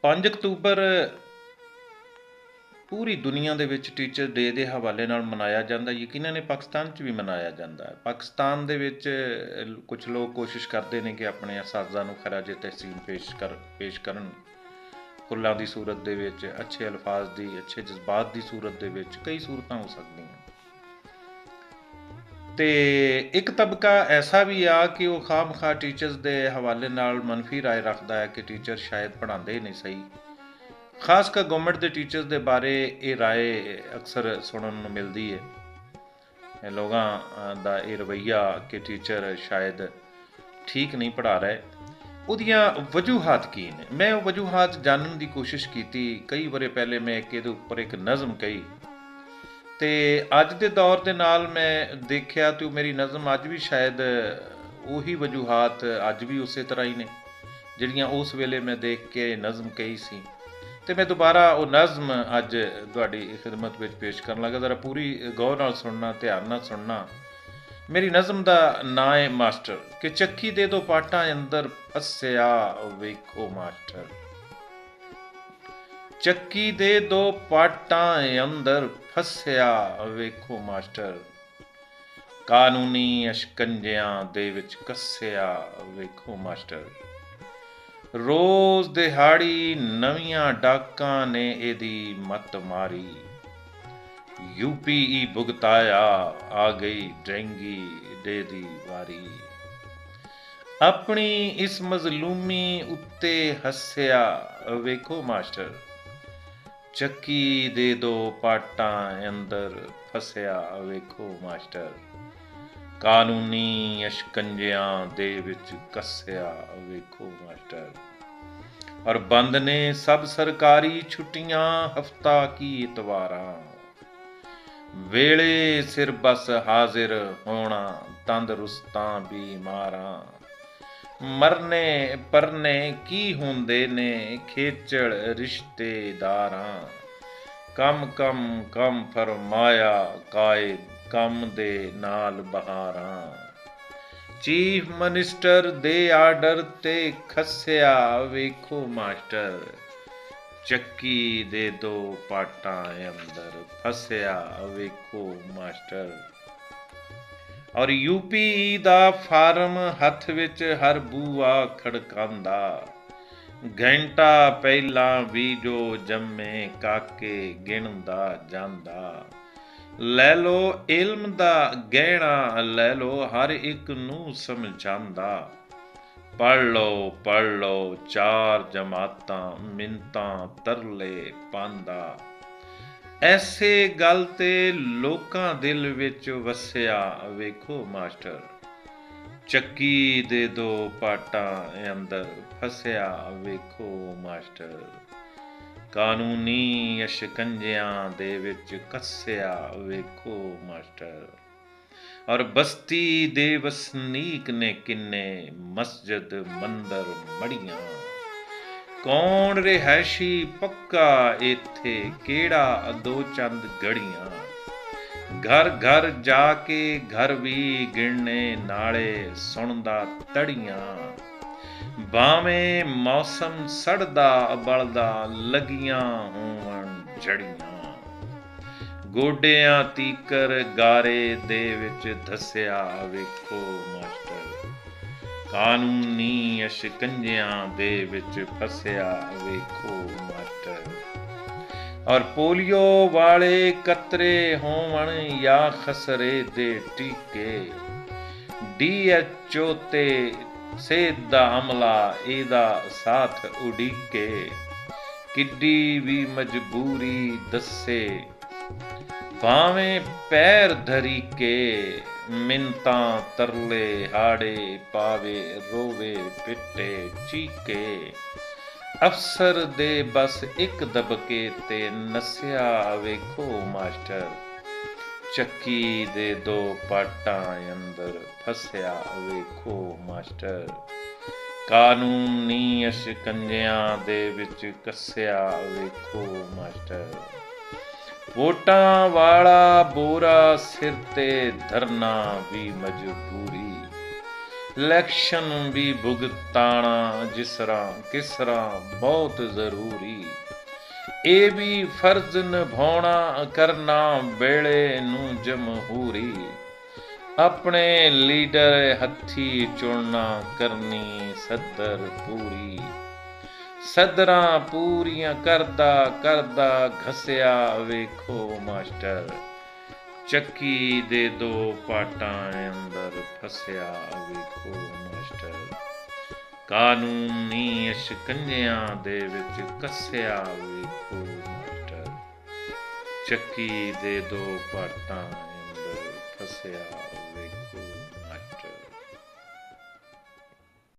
5 October ਪੂਰੀ ਦੁਨੀਆ ਦੇ ਵਿੱਚ ਟੀਚਰ ਡੇ ਦੇ ਹਵਾਲੇ ਨਾਲ ਮਨਾਇਆ ਜਾਂਦਾ। ਯਕੀਨਨ ਇਹ ਪਾਕਿਸਤਾਨ 'ਚ ਵੀ ਮਨਾਇਆ ਜਾਂਦਾ ਹੈ। ਪਾਕਿਸਤਾਨ ਦੇ ਵਿੱਚ ਕੁਝ ਲੋਕ ਕੋਸ਼ਿਸ਼ ਕਰਦੇ ਨੇ ਕਿ ਆਪਣੇ ਅਸਾਤਜ਼ਾ ਨੂੰ ਖਰਾਜ ਤਹਿਸੀਨ ਪੇਸ਼ ਕਰਨ, ਫੁੱਲਾਂ ਦੀ ਸੂਰਤ ਦੇ ਵਿੱਚ, ਅੱਛੇ ਅਲਫਾਜ਼ ਦੀ, ਅੱਛੇ ਜਜ਼ਬਾਤ ਦੀ ਸੂਰਤ ਦੇ ਵਿੱਚ। ਕਈ ਸੂਰਤਾਂ ਹੋ ਸਕਦੀਆਂ। ਤੇ ਇੱਕ ਤਬਕਾ ਐਸਾ ਵੀ ਆ ਕਿ ਉਹ ਖਾਮਖਾਹ ਟੀਚਰਸ ਦੇ ਹਵਾਲੇ ਨਾਲ ਮਨਫੀ ਰਾਏ ਰੱਖਦਾ ਹੈ ਕਿ ਟੀਚਰ ਸ਼ਾਇਦ ਪੜ੍ਹਾਉਂਦੇ ਹੀ ਨਹੀਂ ਸਹੀ। ਖਾਸ ਕਰ ਗੌਰਮੈਂਟ ਦੇ ਟੀਚਰਸ ਦੇ ਬਾਰੇ ਇਹ ਰਾਏ ਅਕਸਰ ਸੁਣਨ ਨੂੰ ਮਿਲਦੀ ਹੈ। ਲੋਕਾਂ ਦਾ ਇਹ ਰਵੱਈਆ ਕਿ ਟੀਚਰ ਸ਼ਾਇਦ ਠੀਕ ਨਹੀਂ ਪੜ੍ਹਾ ਰਹੇ। ਉਹਦੀਆਂ ਵਜੂਹਾਤ ਕੀ ਨੇ? ਮੈਂ ਉਹ ਵਜੂਹਾਤ ਜਾਣਨ ਦੀ ਕੋਸ਼ਿਸ਼ ਕੀਤੀ। ਕਈ ਵਰੇ ਪਹਿਲੇ ਮੈਂ ਇਹਦੇ ਉੱਪਰ ਇੱਕ ਨਜ਼ਮ ਕਹੀ, ਅਤੇ ਅੱਜ ਦੇ ਦੌਰ ਦੇ ਨਾਲ ਮੈਂ ਦੇਖਿਆ ਅਤੇ ਉਹ ਮੇਰੀ ਨਜ਼ਮ ਅੱਜ ਵੀ ਸ਼ਾਇਦ ਉਹੀ ਵਜੂਹਾਤ ਅੱਜ ਵੀ ਉਸੇ ਤਰ੍ਹਾਂ ਹੀ ਨੇ ਜਿਹੜੀਆਂ ਉਸ ਵੇਲੇ ਮੈਂ ਦੇਖ ਕੇ ਨਜ਼ਮ ਕਹੀ ਸੀ। ਅਤੇ ਮੈਂ ਦੁਬਾਰਾ ਉਹ ਨਜ਼ਮ ਅੱਜ ਤੁਹਾਡੀ ਖਿਦਮਤ ਵਿੱਚ ਪੇਸ਼ ਕਰਨ ਲੱਗਾ। ਜ਼ਰਾ ਪੂਰੀ ਗੌਰ ਨਾਲ ਸੁਣਨਾ, ਧਿਆਨ ਨਾਲ ਸੁਣਨਾ। ਮੇਰੀ ਨਜ਼ਮ ਦਾ ਨਾਂ ਹੈ ਮਾਸਟਰ। ਕਿ ਚੱਕੀ ਦੇ ਦੋ ਪਾਟਾਂ ਅੰਦਰ ਫਸਿਆ ਵੇਖੋ ਮਾਸਟਰ। ਚੱਕੀ ਦੇ ਦੋ ਪਾਟਾਂ ਅੰਦਰ ਫਸਿਆ ਵੇਖੋ ਮਾਸਟਰ। ਕਾਨੂੰਨੀ ਅਸ਼ਕੰਜਿਆਂ ਦੇ ਵਿੱਚ ਕੱਸਿਆ ਵੇਖੋ ਮਾਸਟਰ। ਰੋਜ਼ ਦਿਹਾੜੀ ਨਵੀਆਂ ਡਾਕਾਂ ਨੇ ਇਹਦੀ ਮੱਤ ਮਾਰੀ। UPE ਭੁਗਤਾਇਆ ਆ ਗਈ ਡੈਂਗੀ ਡੇ ਦੀ ਵਾਰੀ। ਆਪਣੀ ਇਸ ਮਜ਼ਲੂਮੀ ਉੱਤੇ ਹੱਸਿਆ ਵੇਖੋ ਮਾਸਟਰ। ਚੱਕੀ ਦੇ ਦੋ ਪਾਟਾਂ ਅੰਦਰ ਫਸਿਆ ਵੇਖੋ ਮਾਸਟਰ। ਕਾਨੂੰਨੀ ਅਸ਼ਕੰਜਿਆਂ ਦੇ ਵਿੱਚ ਕੱਸਿਆ ਵੇਖੋ ਮਾਸਟਰ। ਔਰ ਬੰਦ ਨੇ ਸਭ ਸਰਕਾਰੀ ਛੁੱਟੀਆਂ, ਹਫਤਾ ਕੀ ਇਤਵਾਰਾਂ। ਵੇਲੇ ਸਿਰ ਬਸ ਹਾਜ਼ਰ ਹੋਣਾ, ਤੰਦਰੁਸਤਾਂ ਬਿਮਾਰਾਂ। ਮਰਨੇ ਪਰਨੇ ਕੀ ਹੁੰਦੇ ਨੇ, ਖੇਚਲ ਰਿਸ਼ਤੇਦਾਰਾਂ। ਕੰਮ ਫਰਮਾਇਆ ਕਾਇਦ, ਕੰਮ ਦੇ ਨਾਲ ਬਹਾਰਾਂ। ਚੀਫ ਮਨਿਸਟਰ ਦੇ ਆਰਡਰ ਤੇ ਖੱਸਿਆ ਵੇਖੋ ਮਾਸਟਰ। ਚੱਕੀ ਦੇ ਦੋ ਪਾਟਾਂ ਅੰਦਰ ਫਸਿਆ ਵੇਖੋ ਮਾਸਟਰ। ਔਰ UPE ਦਾ ਫਾਰਮ ਹੱਥ ਵਿੱਚ ਹਰ ਬੂਆ ਖੜਕਾਉਂਦਾ। ਘੰਟਾ ਪਹਿਲਾਂ ਵੀ ਜੋ ਜੰਮੇ ਕਾਕੇ ਗਿਣਦਾ ਜਾਂਦਾ। ਲੈ ਲੋ ਇਲਮ ਦਾ ਗਹਿਣਾ, ਲੈ ਲੋ ਹਰ ਇੱਕ ਨੂੰ ਸਮਝਾਉਂਦਾ। ਪੜ੍ਹ ਲਓ 4 ਜਮਾਤਾਂ, ਮਿੰਨਤਾਂ ਤਰਲੇ ਪਾਂਦਾ। ਐਸੇ ਗੱਲ ਤੇ ਲੋਕਾਂ ਦਿਲ ਵਿੱਚ ਵਸਿਆ ਵੇਖੋ ਮਾਸਟਰ। ਚੱਕੀ ਦੇ ਦੋ ਪਾਟਾਂ ਅੰਦਰ ਫਸਿਆ ਵੇਖੋ ਮਾਸਟਰ। ਕਾਨੂੰਨੀ ਅਸ਼ਕੰਜਿਆਂ ਦੇ ਵਿੱਚ ਕੱਸਿਆ ਵੇਖੋ ਮਾਸਟਰ। ਔਰ ਬਸਤੀ ਦੇ ਵਸਨੀਕ ਨੇ ਕਿੰਨੇ, ਮਸਜਿਦ ਮੰਦਰ ਮੜੀਆਂ। ਕੌਣ ਰਿਹਾਇਸ਼ੀ ਪੱਕਾ ਇੱਥੇ, ਕਿਹੜਾ ਦੋ ਚੰਦ ਗੜੀਆਂ। ਘਰ ਘਰ ਜਾ ਕੇ ਘਰ ਵੀ ਗਿਣਨੇ, ਨਾਲੇ ਸੁਣਦਾ ਤੜੀਆਂ। ਭਾਵੇਂ ਮੌਸਮ ਸੜਦਾ ਬਲਦਾ, ਲੱਗੀਆਂ ਹੋਵਣ ਜੜੀਆਂ। ਗੋਡਿਆਂ ਤੀਕਰ ਗਾਰੇ ਦੇ ਵਿੱਚ ਧੱਸਿਆ ਵੇਖੋ ਮਾਸਟਰ। ਕਾਨੂੰਨੀ ਅਸ਼ਕੰਜਿਆਂ ਦੇ ਵਿੱਚ ਫਸਿਆ ਵੇਖੋ ਮਾਸਟਰ। ਔਰ ਪੋਲੀਓ ਵਾਲੇ ਕਤਰੇ ਹੋਵਣ ਜਾਂ ਖਸਰੇ ਦੇ ਟੀਕੇ। DHO ਤੇ ਸਿਹਤ ਦਾ ਅਮਲਾ ਇਹਦਾ ਸਾਥ ਉਡੀਕੇ। ਕਿੱਡੀ ਵੀ ਮਜਬੂਰੀ ਦੱਸੇ, ਭਾਵੇਂ ਪੈਰ ਧਰੀ ਕੇ। ਮਿੰਨਤਾਂ ਤਰਲੇ ਹਾੜੇ ਪਾਵੇ, ਰੋਵੇ ਪਿੱਟੇ ਚੀਕੇ। ਅਫਸਰ ਦੇ ਬਸ ਇੱਕ ਦਬਕੇ ਤੇ ਨੱਸਿਆ ਵੇਖੋ ਮਾਸਟਰ। ਚੱਕੀ ਦੇ ਦੋ ਪਾਟਾਂ ਅੰਦਰ ਫਸਿਆ ਵੇਖੋ ਮਾਸਟਰ। ਕਾਨੂੰਨੀ ਅਸ਼ਕੰਜਿਆਂ ਦੇ ਵਿੱਚ ਕੱਸਿਆ ਵੇਖੋ ਮਾਸਟਰ। ਵੋਟਾਂ ਵਾਲਾ ਬੋਰਾ ਸਿਰ ਤੇ ਧਰਨਾ ਵੀ ਮਜਬੂਰੀ। ਇਲੈਕਸ਼ਨ ਵੀ ਭੁਗਤਾਣਾ ਕਿਸਰਾ ਬਹੁਤ ਜ਼ਰੂਰੀ। ਇਹ ਵੀ ਫਰਜ਼ ਨਿਭਾਉਣਾ ਕਰਨਾ ਵੇਲੇ ਨੂੰ ਜਮਹੂਰੀ। ਆਪਣੇ ਲੀਡਰ ਹੱਥੀ ਚੁਣਨਾ ਕਰਨੀ ਸੱਦਰ ਪੂਰੀ। ਸਦਰਾਂ ਪੂਰੀਆਂ ਕਰਦਾ ਘਸਿਆ ਵੇਖੋ ਮਾਸਟਰ। ਚੱਕੀ ਦੇ ਦੋ ਪਾਟਾਂ ਅੰਦਰ ਫਸਿਆ ਵੇਖੋ ਮਾਸਟਰ। ਕਾਨੂੰਨੀ ਅਸ਼ਕੰਜਿਆਂ ਦੇ ਵਿੱਚ ਕੱਸਿਆ ਵੇਖੋ ਮਾਸਟਰ। ਚੱਕੀ ਦੇ ਦੋ ਪਾਟਾਂ ਅੰਦਰ ਫਸਿਆ